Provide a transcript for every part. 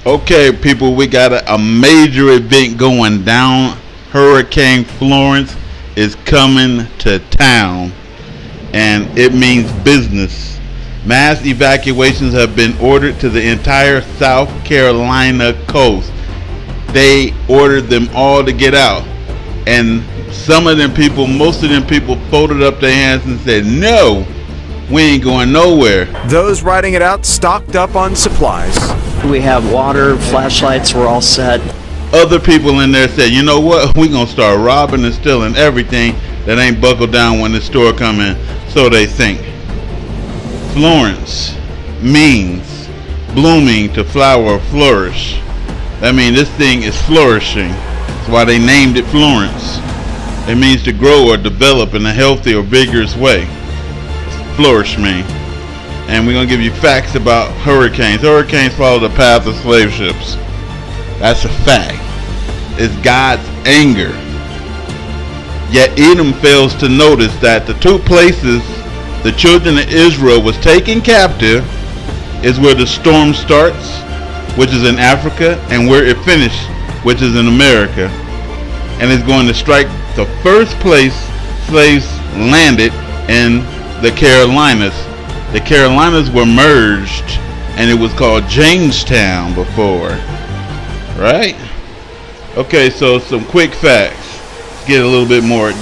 Okay, people, we got a major event going down. Hurricane Florence is coming to town, and it means business. Mass evacuations have been ordered to the entire South Carolina coast. They ordered them all to get out, and some of them people, most of them people, folded up their hands and said, "No, we ain't going nowhere." Those riding it out stocked up on supplies. We have water, flashlights, we're all set. Other people in there said, "You know what? We gonna start robbing and stealing everything that ain't buckled down when the store come in." So they think. Florence means blooming, to flower or flourish. That means this thing is flourishing. That's why they named it Florence. It means to grow or develop in a healthy or vigorous way. Flourish mean. And we're going to give you facts about hurricanes. Hurricanes follow the path of slave ships. That's a fact. It's God's anger. Yet Edom fails to notice that the two places the children of Israel was taken captive is where the storm starts, which is in Africa, and where it finished, which is in America. And it's going to strike the first place slaves landed in the Carolinas. The Carolinas were merged, and it was called Jamestown before, right? Okay, so some quick facts. Let's get a little bit more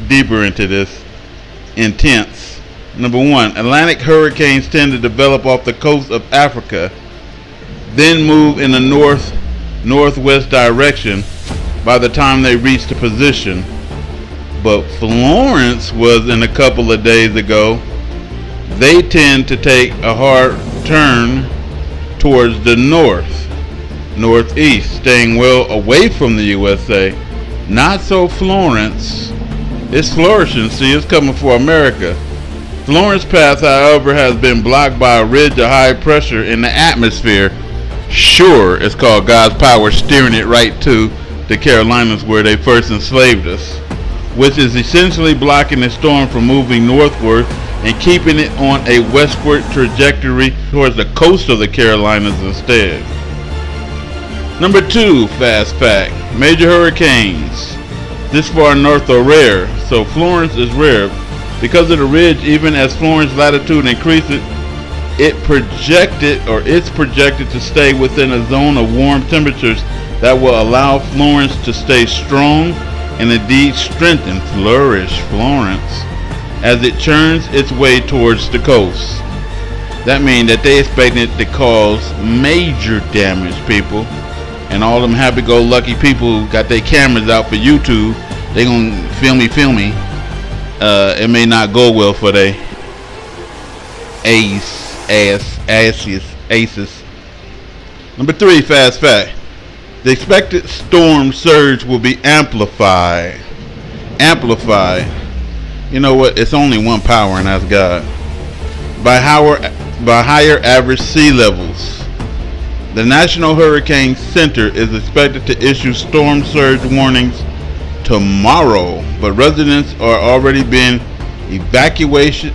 deeper into this. Intense. Number one, Atlantic hurricanes tend to develop off the coast of Africa, then move in a north-northwest direction by the time they reach the position. But Florence was in a couple of days ago. They tend to take a hard turn towards the northeast, staying well away from the USA. Not so Florence. It's flourishing. See, it's coming for America. Florence path, however, has been blocked by a ridge of high pressure in the atmosphere. Sure, it's called God's power steering it right to the Carolinas, where they first enslaved us, which is essentially blocking the storm from moving northward and keeping it on a westward trajectory towards the coast of the Carolinas instead. Number two, fast fact. Major hurricanes this far north are rare, so Florence is rare. Because of the ridge, even as Florence latitude increases, it's projected to stay within a zone of warm temperatures that will allow Florence to stay strong and indeed strengthen, flourish Florence, as it churns its way towards the coast. That means that they expect it to cause major damage, people. And all them happy-go-lucky people who got their cameras out for YouTube, they gonna film me. It may not go well for they aces. Number three, fast fact. The expected storm surge will be amplified. You know what? It's only one power, and that's God. By higher average sea levels. The National Hurricane Center is expected to issue storm surge warnings tomorrow, but residents are already being evacuated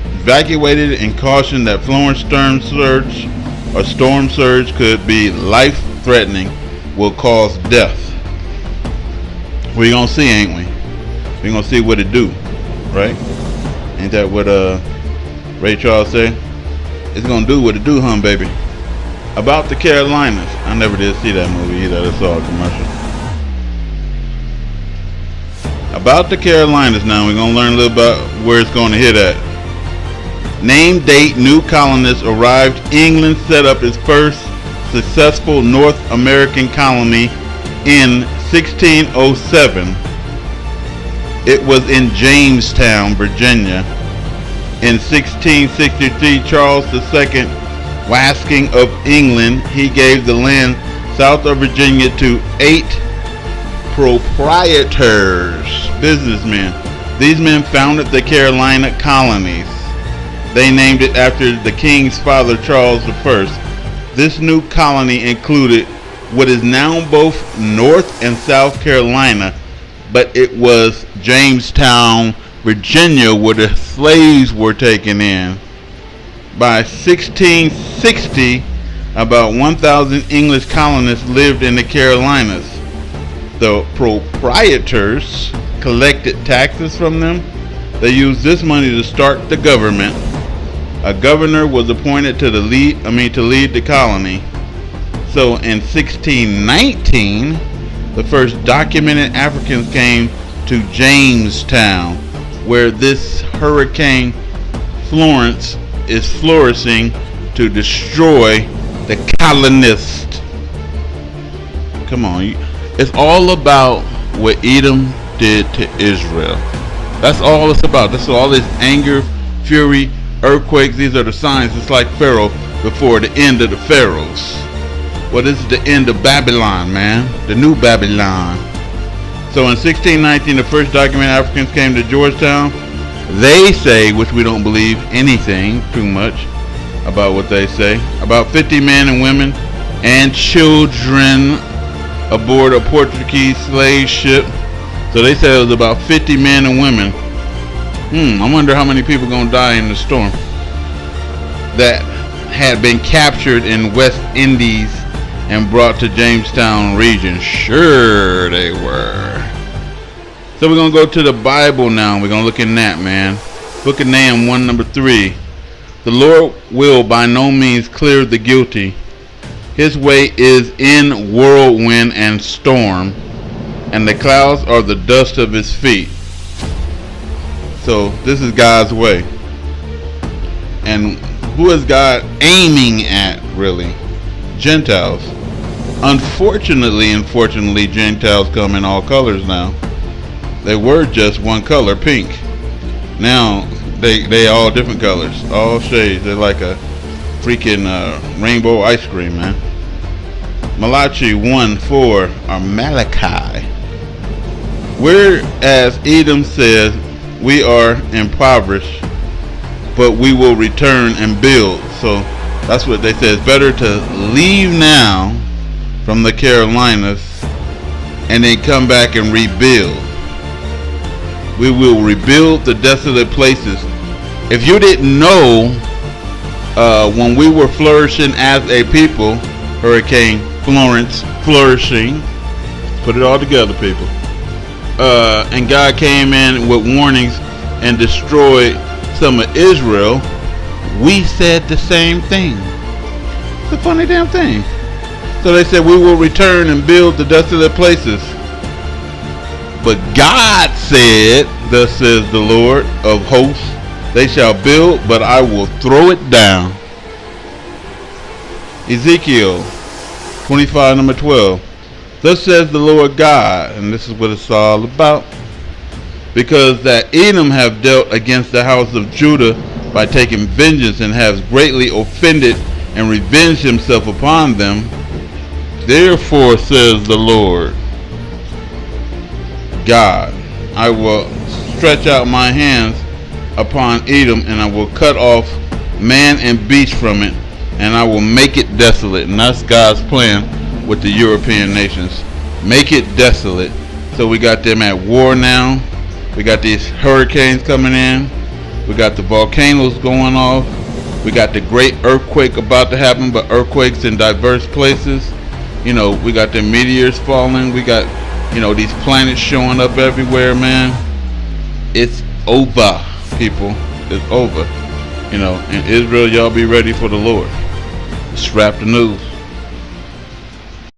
and cautioned that Florence storm surge could be life-threatening, will cause death. We're gonna see, ain't we? We're gonna see what it do, right? Ain't that what Ray Charles say? It's gonna do what it do, huh, baby? About the Carolinas. I never did see that movie either. I saw a commercial. About the Carolinas now. We're gonna learn a little about where it's gonna hit at. Name, date, new colonists arrived. England set up its first successful North American colony in 1607. It was in Jamestown, Virginia. In 1663, Charles II, Wasking of England, he gave the land south of Virginia to 8 proprietors, businessmen. These men founded the Carolina colonies. They named it after the king's father, Charles I. This new colony included what is now both North and South Carolina, but it was Jamestown, Virginia, where the slaves were taken in. By 1660, About 1,000 English colonists lived in the Carolinas. The proprietors collected taxes from them. They used this money to start the government. A governor was appointed to lead the colony. So in 1619, the first documented Africans came to Jamestown, where this Hurricane Florence is flourishing to destroy the colonists. Come on, it's all about what Edom did to Israel. That's all it's about. That's all this anger, fury, earthquakes. These are the signs. It's like Pharaoh before the end of the pharaohs. Well, this is the end of Babylon, man. The new Babylon. So in 1619, the first documented Africans came to Georgetown. They say, which we don't believe anything too much about what they say, about 50 men and women and children aboard a Portuguese slave ship. So they said it was about 50 men and women. I wonder how many people gonna die in the storm. That had been captured in West Indies and brought to Jamestown region. Sure they were. So we're gonna go to the Bible now. We're gonna look in that, man. Book of Nahum 1:3. The Lord will by no means clear the guilty. His way is in whirlwind and storm, and the clouds are the dust of his feet. So this is God's way. And who is God aiming at, really? Gentiles. Unfortunately, Gentiles come in all colors now. They were just one color, pink. Now they all different colors, all shades. They're like a freaking rainbow ice cream, man. Malachi 1:4 or Malachi. Whereas Edom says, we are impoverished, but we will return and build. So that's what they say. It's better to leave now from the Carolinas and then come back and rebuild. We will rebuild the desolate places. If you didn't know, when we were flourishing as a people, Hurricane Florence flourishing, put it all together, people, and God came in with warnings and destroyed some of Israel, we said the same thing. It's a funny damn thing. So they said we will return and build the desolate places. But God said, thus says the Lord of hosts, they shall build, but I will throw it down. Ezekiel 25:12. Thus says the Lord God, and this is what it's all about. Because that Edom have dealt against the house of Judah by taking vengeance and has greatly offended and revenged himself upon them. Therefore says the Lord God, I will stretch out my hands upon Edom, and I will cut off man and beast from it, and I will make it desolate. And that's God's plan with the European nations. Make it desolate. So we got them at war now. We got these hurricanes coming in. We got the volcanoes going off. We got the great earthquake about to happen, but earthquakes in diverse places. You know, we got the meteors falling. We got, you know, these planets showing up everywhere, man. It's over, people. It's over. You know, in Israel, y'all be ready for the Lord. Strap the news.